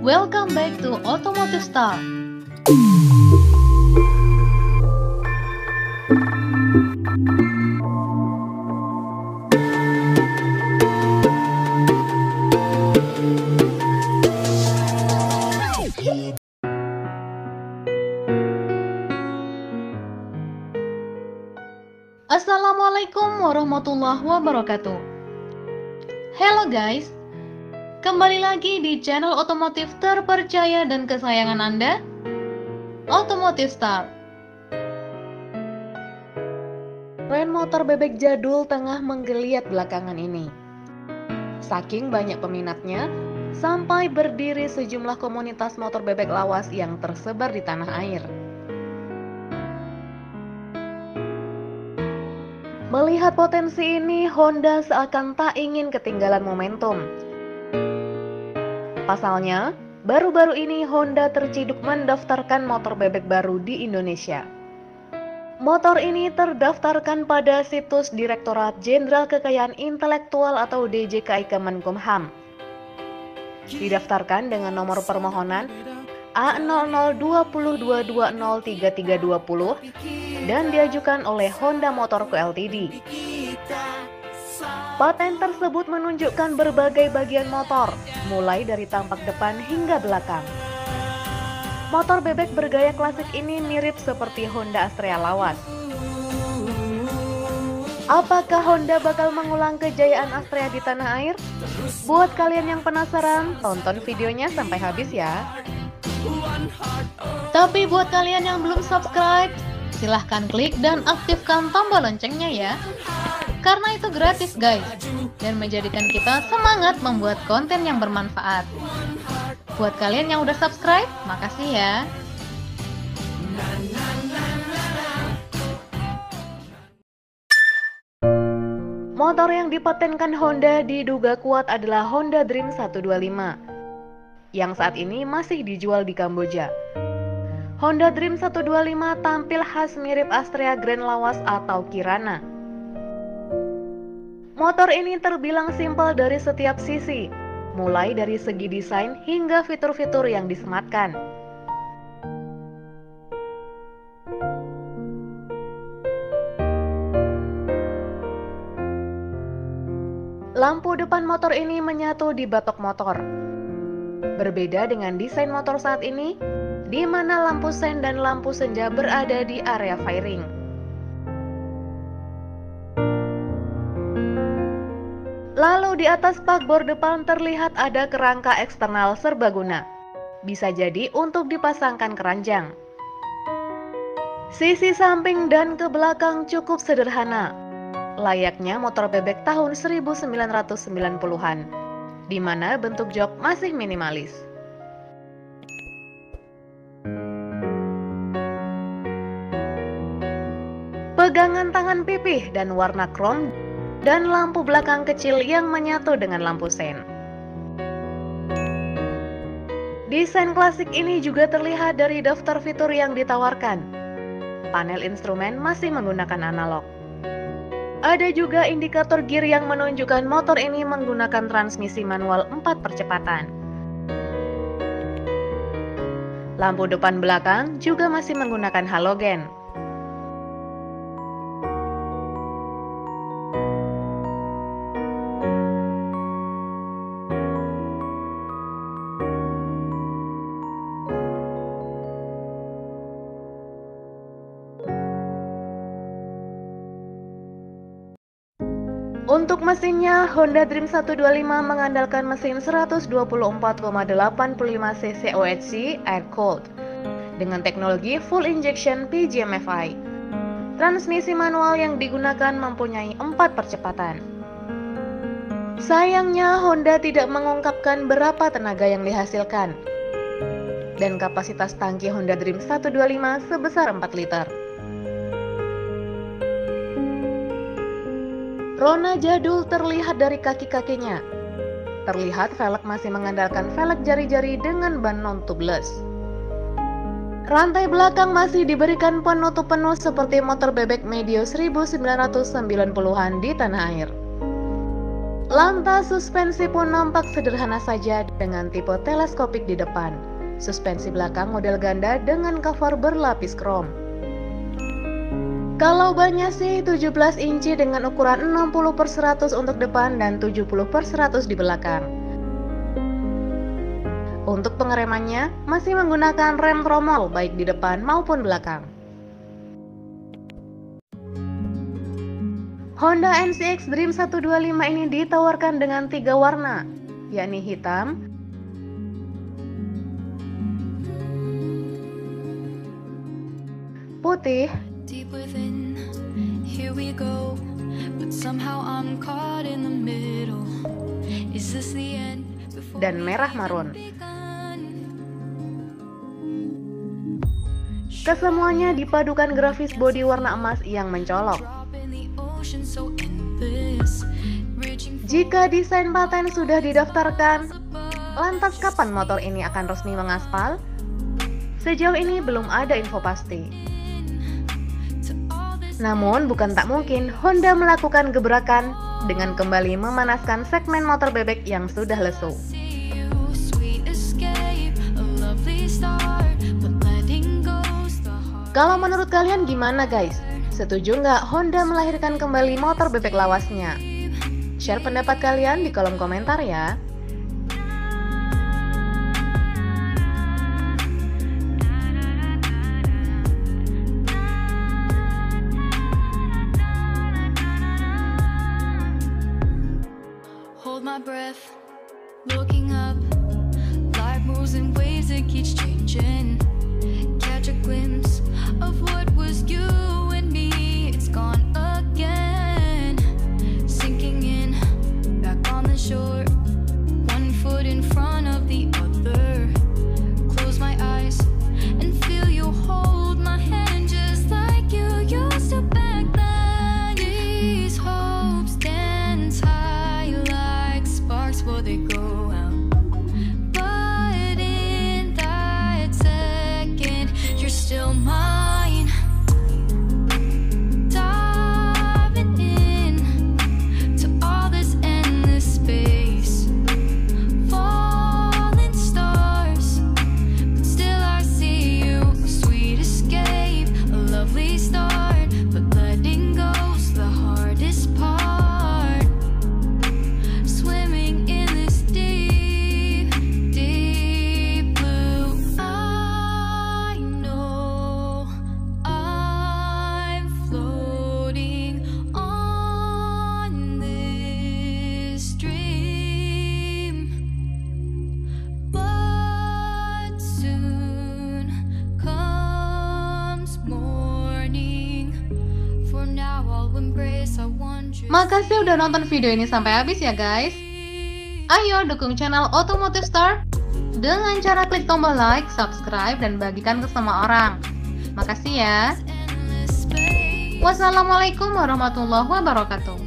Welcome back to Automotive Star. Assalamualaikum warahmatullahi wabarakatuh. Hello guys, kembali lagi di channel otomotif terpercaya dan kesayangan Anda, Automotive Star. Tren motor bebek jadul tengah menggeliat belakangan ini. Saking banyak peminatnya, sampai berdiri sejumlah komunitas motor bebek lawas yang tersebar di tanah air. Melihat potensi ini, Honda seakan tak ingin ketinggalan momentum. Pasalnya, baru-baru ini Honda terciduk mendaftarkan motor bebek baru di Indonesia. Motor ini terdaftarkan pada situs Direktorat Jenderal Kekayaan Intelektual atau DJKI Kemenkumham. Didaftarkan dengan nomor permohonan A002022033320 dan diajukan oleh Honda Motor Co Ltd. Paten tersebut menunjukkan berbagai bagian motor, mulai dari tampak depan hingga belakang. Motor bebek bergaya klasik ini mirip seperti Honda Astrea lawas. Apakah Honda bakal mengulang kejayaan Astrea di tanah air? Buat kalian yang penasaran, tonton videonya sampai habis ya. Tapi buat kalian yang belum subscribe, silahkan klik dan aktifkan tombol loncengnya ya. Karena itu gratis guys, dan menjadikan kita semangat membuat konten yang bermanfaat. Buat kalian yang udah subscribe, makasih ya. Motor yang dipatenkan Honda diduga kuat adalah Honda Dream 125, yang saat ini masih dijual di Kamboja. Honda Dream 125 tampil khas mirip Astrea Grand lawas atau Kirana. Motor ini terbilang simpel dari setiap sisi, mulai dari segi desain hingga fitur-fitur yang disematkan. Lampu depan motor ini menyatu di batok motor. Berbeda dengan desain motor saat ini, di mana lampu sen dan lampu senja berada di area fairing. Lalu di atas spakbor depan terlihat ada kerangka eksternal serbaguna. Bisa jadi untuk dipasangkan keranjang. Sisi samping dan ke belakang cukup sederhana, layaknya motor bebek tahun 1990-an, di mana bentuk jok masih minimalis. Pegangan tangan pipih dan warna krom, dan lampu belakang kecil yang menyatu dengan lampu sen. Desain klasik ini juga terlihat dari daftar fitur yang ditawarkan. Panel instrumen masih menggunakan analog. Ada juga indikator gear yang menunjukkan motor ini menggunakan transmisi manual 4 percepatan. Lampu depan belakang juga masih menggunakan halogen. Untuk mesinnya, Honda Dream 125 mengandalkan mesin 124,85 cc OHC air-cooled dengan teknologi full injection PGM-FI. Transmisi manual yang digunakan mempunyai 4 percepatan. Sayangnya, Honda tidak mengungkapkan berapa tenaga yang dihasilkan. Dan kapasitas tangki Honda Dream 125 sebesar 4 liter. Rona jadul terlihat dari kaki-kakinya. Terlihat velg masih mengandalkan velg jari-jari dengan ban non-tubeless. Rantai belakang masih diberikan penutup penuh seperti motor bebek medio 1990-an di tanah air. Lantas suspensi pun nampak sederhana saja dengan tipe teleskopik di depan. Suspensi belakang model ganda dengan cover berlapis krom. Kalau bannya sih 17 inci dengan ukuran 60/100 untuk depan dan 70/100 di belakang. Untuk pengeremannya masih menggunakan rem tromol baik di depan maupun belakang. Honda NCX Dream 125 ini ditawarkan dengan 3 warna, yakni hitam, putih, dan merah marun. Kesemuanya dipadukan grafis bodi warna emas yang mencolok. Jika desain paten sudah didaftarkan, lantas kapan motor ini akan resmi mengaspal? Sejauh ini belum ada info pasti. Namun bukan tak mungkin Honda melakukan gebrakan dengan kembali memanaskan segmen motor bebek yang sudah lesu. Kalau menurut kalian gimana guys? Setuju nggak Honda melahirkan kembali motor bebek lawasnya? Share pendapat kalian di kolom komentar ya. Hold my breath, looking up, life moves in waves that keeps changing. Catch a glimpse of what was you and me, it's gone again. Sinking in, back on the shore, one foot in front of the other. Close my eyes and feel you hold my hand just like you used to back then. These hopes dance high like sparks before they go out. But in that second, you're still mine. Diving in to all this endless space. Falling stars, but still I see you. A sweet escape, a lovely start, but letting go's the hardest part. Swimming in this deep, deep blue. I know I'm floating on this dream, but soon comes morning. For now I'll embrace, I want you. Makasih udah nonton video ini sampai habis ya guys. Ayo dukung channel Automotive Star dengan cara klik tombol like, subscribe, dan bagikan ke semua orang. Makasih ya. Endless space. Wassalamualaikum warahmatullahi wabarakatuh.